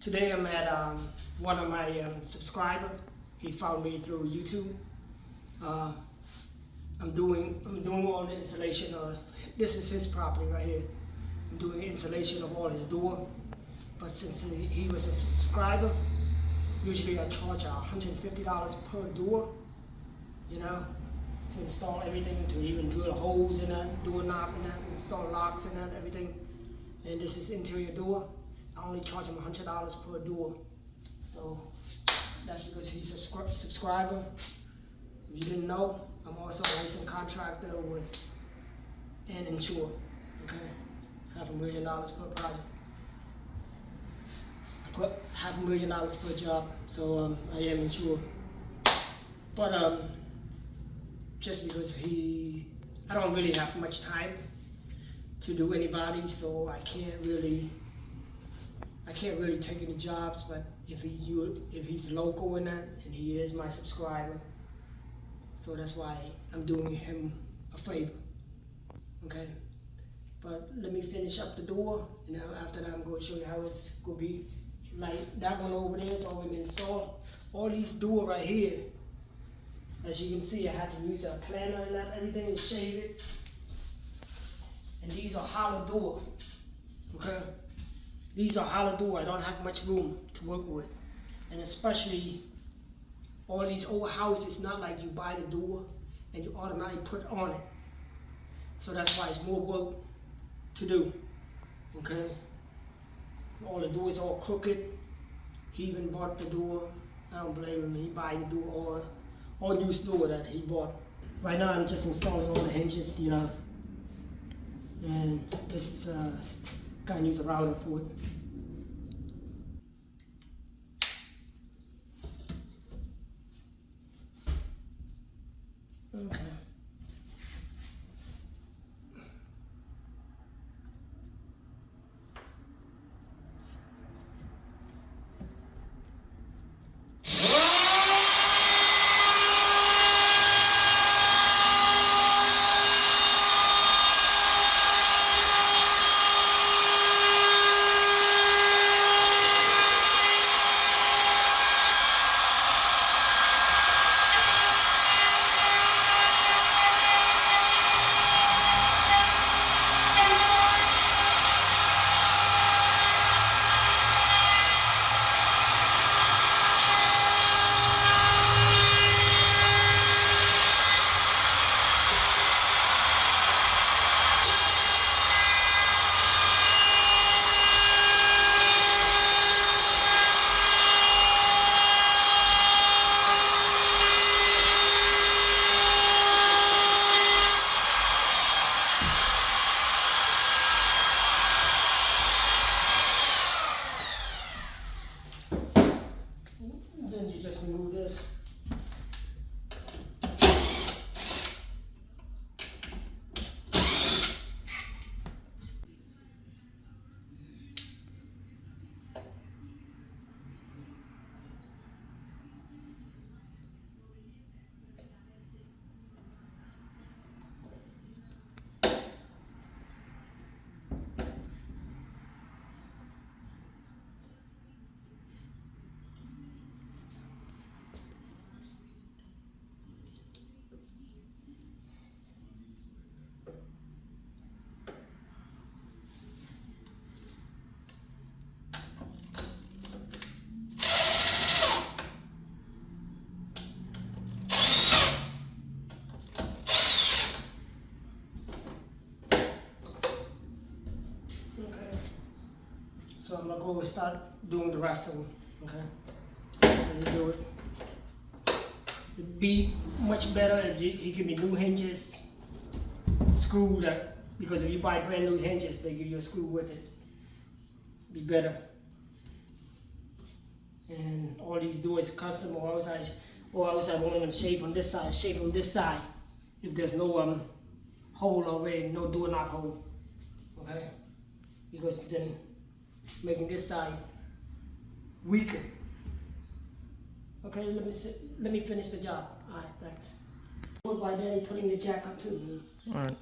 Today I'm at one of my subscriber. He found me through YouTube. I'm doing all the installation of, this is his property right here. I'm doing installation of all his door. But since he was a subscriber, usually I charge $150 per door, you know, to install everything, to even drill holes in that doorknob and that, install locks and that, everything. And this is interior door. I only charge him $100 per door. So that's because he's a subscriber. If you didn't know, I'm also a licensed contractor with and insure. Okay, $500,000 per project. Put $500,000 per job. So I am insured. But just because I don't really have much time to do anybody, so I can't really take any jobs. But if he's local in that, and he is my subscriber, so that's why I'm doing him a favor. Okay, but let me finish up the door, and then after that I'm going to show you how it's going to be. Like that one over there is already installed. All these doors right here, as you can see, I had to use a planner and that, everything, and shave it. And these are hollow door. Okay, these are hollow door. I don't have much room to work with, and especially all these old houses. Not like you buy the door and you automatically put on it. So that's why it's more work to do. Okay. All the doors all crooked. He even bought the door. I don't blame him. He buy the door, all used door that he bought. Right now I'm just installing all the hinges, you know. And this guy needs a router for it. Okay. Then you just remove this. So I'm gonna go start doing the rest of them. Okay, let me do it. It'd be much better if he give me new hinges, screw that, because if you buy brand new hinges, they give you a screw with it. Be better. And all these doors custom, or else I won't even shave on this side. Shave on this side if there's no hole already, no doorknob hole. Okay, because then making this side weaker. Okay, let me finish the job. All right, thanks. By then, putting the jack up too. All right.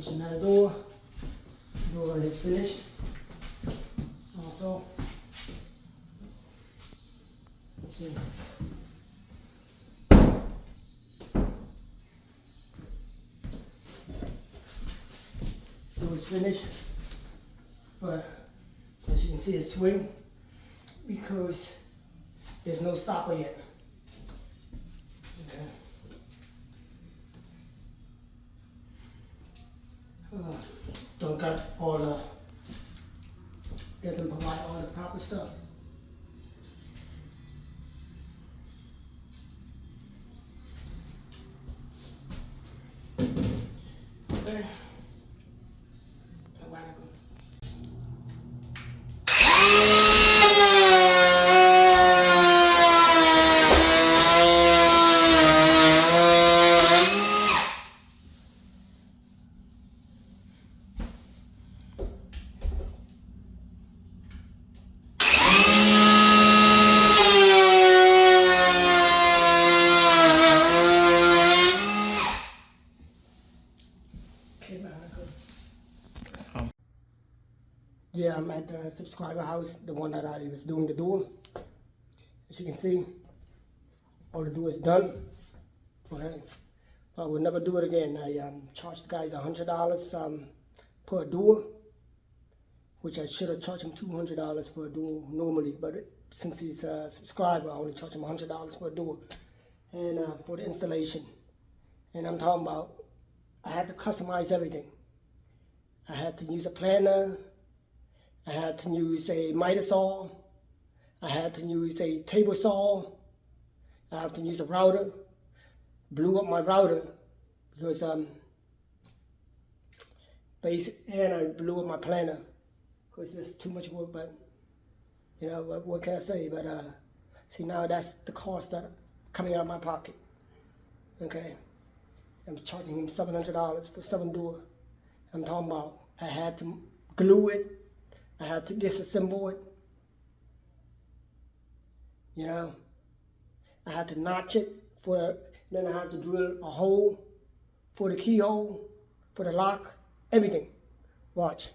finish another door. Door is finished. Also, see. Door is finished, but as you can see, it's swing because there's no stopper yet. Okay. Don't got all the, doesn't provide all the proper stuff. Okay. Yeah, I'm at the subscriber house, the one that I was doing the door. As you can see, all the door is done. Okay, but I will never do it again. I charged the guys $100 per door, which I should have charged him $200 per door normally. But since he's a subscriber, I only charge him $100 per door, and for the installation. And I'm talking about, I had to customize everything. I had to use a planner. I had to use a miter saw. I had to use a table saw. I have to use a router. Blew up my router because and I blew up my planner because there's too much work. But you know what can I say? But see, now that's the cost that coming out of my pocket. Okay, I'm charging him $700 for 7 doors. I'm talking about I had to glue it. I had to disassemble it, you know. I had to notch it then I had to drill a hole for the keyhole, for the lock, everything. Watch.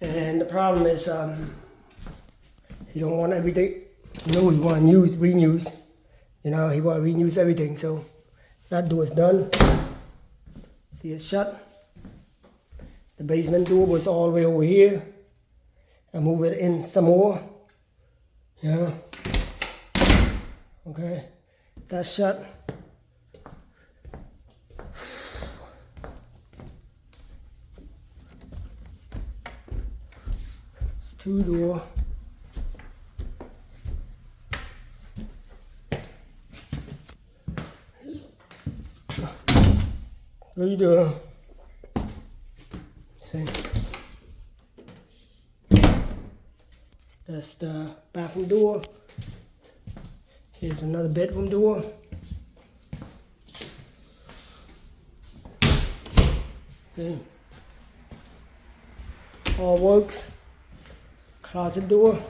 And the problem is, he don't want everything. You know, he want to reuse. You know, he want to reuse everything. So that door is done. See, it's shut. The basement door was all the way over here. I move it in some more. Yeah. Okay. That's shut. It's 2 doors. Three doors. See. That's the bathroom door. Here's another bedroom door. Okay. All works. Closet door.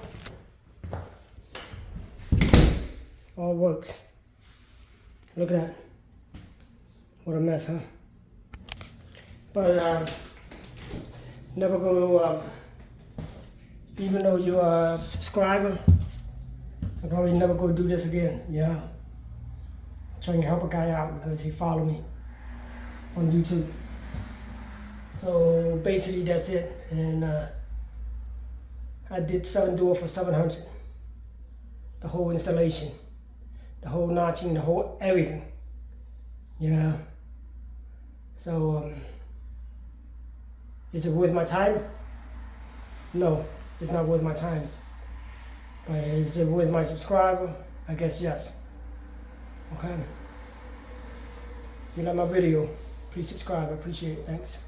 All works. Look at that. What a mess, huh? But never go, even though you're a subscriber, I'm probably never going to do this again, yeah? Trying to help a guy out because he followed me on YouTube. So basically that's it. And I did 7 doors for $700. The whole installation, the whole notching, the whole everything, yeah? So, is it worth my time? No, it's not worth my time. But is it worth my subscriber? I guess yes. Okay. If you like my video, please subscribe. I appreciate it. Thanks.